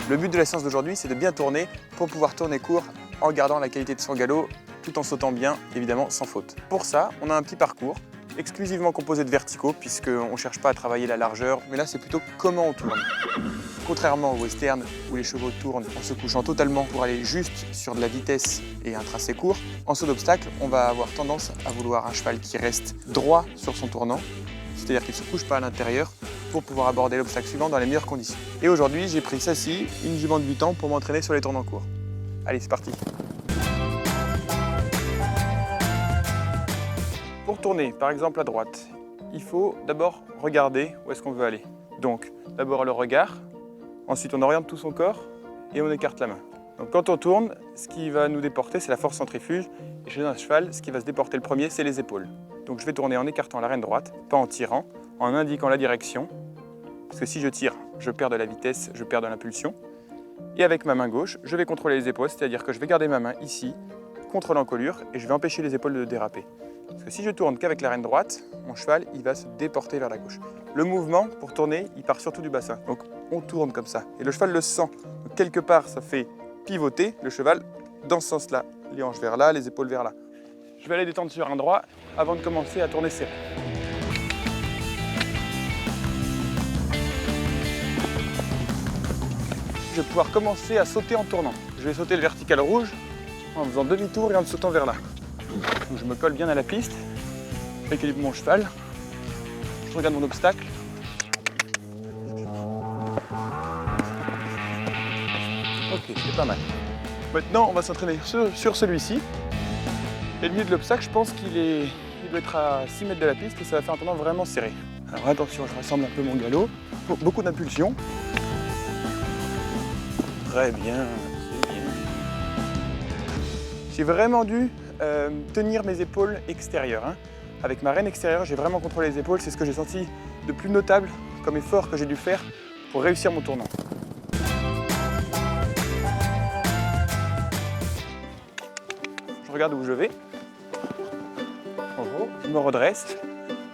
Le but de la séance d'aujourd'hui, c'est de bien tourner pour pouvoir tourner court en gardant la qualité de son galop tout en sautant bien, évidemment sans faute. Pour ça, on a un petit parcours exclusivement composé de verticaux puisqu'on ne cherche pas à travailler la largeur, mais là c'est plutôt comment on tourne. Contrairement au western où les chevaux tournent en se couchant totalement pour aller juste sur de la vitesse et un tracé court, en saut d'obstacle, on va avoir tendance à vouloir un cheval qui reste droit sur son tournant, c'est-à-dire qu'il ne se couche pas à l'intérieur pour pouvoir aborder l'obstacle suivant dans les meilleures conditions. Et aujourd'hui, j'ai pris Sassy, une jument de 8 ans, pour m'entraîner sur les tournants courts. Allez, c'est parti! Pour tourner, par exemple à droite, il faut d'abord regarder où est-ce qu'on veut aller. Donc, d'abord le regard, ensuite on oriente tout son corps et on écarte la main. Donc quand on tourne, ce qui va nous déporter, c'est la force centrifuge. Et chez un cheval, ce qui va se déporter le premier, c'est les épaules. Donc je vais tourner en écartant la reine droite, pas en tirant, en indiquant la direction. Parce que si je tire, je perds de la vitesse, je perds de l'impulsion. Et avec ma main gauche, je vais contrôler les épaules, c'est-à-dire que je vais garder ma main ici, contre l'encolure, et je vais empêcher les épaules de déraper. Parce que si je tourne qu'avec la reine droite, mon cheval il va se déporter vers la gauche. Le mouvement, pour tourner, il part surtout du bassin. Donc on tourne comme ça. Et le cheval le sent. Donc, quelque part, ça fait pivoter le cheval dans ce sens-là. Les hanches vers là, les épaules vers là. Je vais aller détendre sur un droit avant de commencer à tourner serré. Je vais pouvoir commencer à sauter en tournant. Je vais sauter le vertical rouge en faisant demi-tour et en sautant vers là. Donc je me colle bien à la piste, j'équilibre mon cheval, je regarde mon obstacle. Ok, c'est pas mal. Maintenant, on va s'entraîner sur celui-ci. Et le milieu de l'obstacle, je pense il doit être à 6 mètres de la piste et ça va faire un tournant vraiment serré. Alors attention, je rassemble un peu mon galop. Beaucoup d'impulsion. Très bien, c'est bien. J'ai vraiment dû tenir mes épaules extérieures. Avec ma reine extérieure, j'ai vraiment contrôlé les épaules. C'est ce que j'ai senti de plus notable comme effort que j'ai dû faire pour réussir mon tournant. Je regarde où je vais. En gros, je me redresse.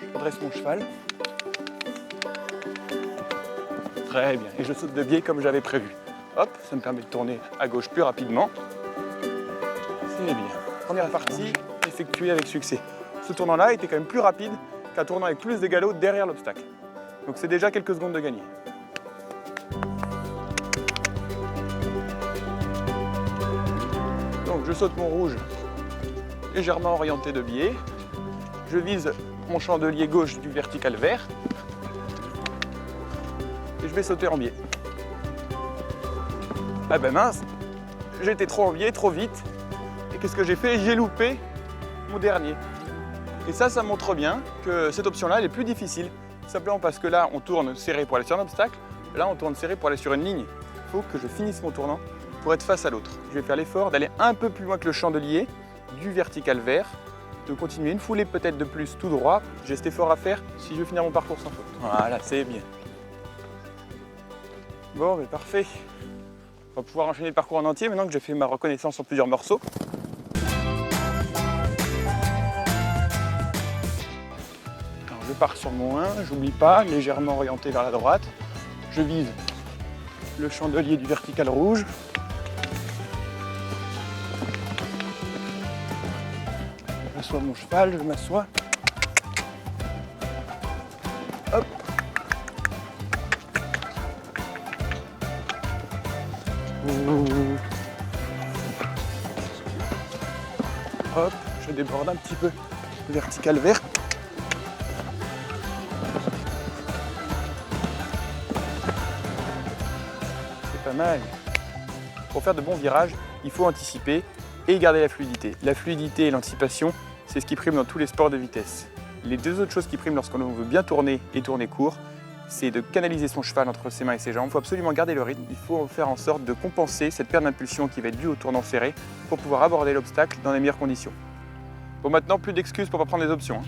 Je redresse mon cheval. Très bien. Et je saute de biais comme j'avais prévu. Hop, ça me permet de tourner à gauche plus rapidement. C'est bien. Première partie effectuée avec succès. Ce tournant-là était quand même plus rapide qu'un tournant avec plus de galop derrière l'obstacle. Donc c'est déjà quelques secondes de gagné. Donc je saute mon rouge légèrement orienté de biais. Je vise mon chandelier gauche du vertical vert. Et je vais sauter en biais. Ah ben mince, j'étais trop en biais, trop vite. Et qu'est-ce que j'ai fait? J'ai loupé mon dernier. Et ça montre bien que cette option-là, elle est plus difficile. Simplement parce que là, on tourne serré pour aller sur un obstacle. Là, on tourne serré pour aller sur une ligne. Il faut que je finisse mon tournant pour être face à l'autre. Je vais faire l'effort d'aller un peu plus loin que le chandelier, du vertical vert, de continuer une foulée peut-être de plus tout droit. J'ai cet effort à faire si je veux finir mon parcours sans faute. Voilà, c'est bien. Bon, mais parfait. On va pouvoir enchaîner le parcours en entier maintenant que j'ai fait ma reconnaissance en plusieurs morceaux. Alors, je pars sur mon 1, j'oublie pas, légèrement orienté vers la droite. Je vise le chandelier du vertical rouge. J'assois mon cheval, je m'assois. Hop. Hop, je déborde un petit peu le vertical vert. C'est pas mal. Pour faire de bons virages, il faut anticiper et garder la fluidité. La fluidité et l'anticipation, c'est ce qui prime dans tous les sports de vitesse. Les deux autres choses qui priment lorsqu'on veut bien tourner et tourner court, c'est de canaliser son cheval entre ses mains et ses jambes. Il faut absolument garder le rythme, il faut faire en sorte de compenser cette perte d'impulsion qui va être due au tournant serré pour pouvoir aborder l'obstacle dans les meilleures conditions. Bon, maintenant, plus d'excuses pour ne pas prendre les options.